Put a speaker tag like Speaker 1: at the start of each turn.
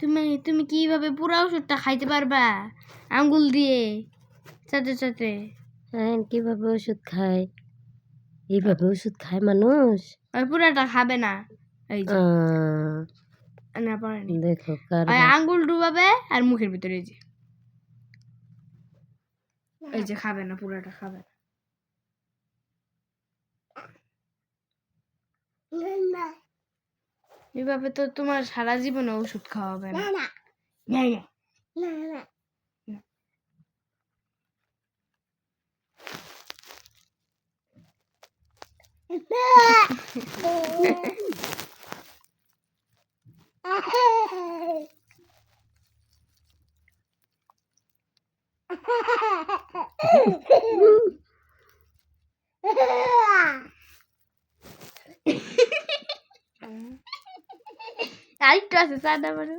Speaker 1: তুমি তুমি কিভাবে পুরো ওষুধটা খাইতে পারবা আঙ্গুল দিয়ে সাথে সাথে?
Speaker 2: হ্যাঁ, কিভাবে ওষুধ খায়? এইভাবে ওষুধ খায় মানুষ?
Speaker 1: ওই পুরাটা খাবে না। এই যে না পারেনি।
Speaker 2: দেখো কার
Speaker 1: ওই আঙ্গুল ডুবাবে আর মুখের ভিতরে এই যে খাবে না, পুরাটা খাবে না। এভাবে তো তোমার সারা জীবনে ওষুধ খাওয়াবে না। আরেকটু আছে, চাঁদা বারো।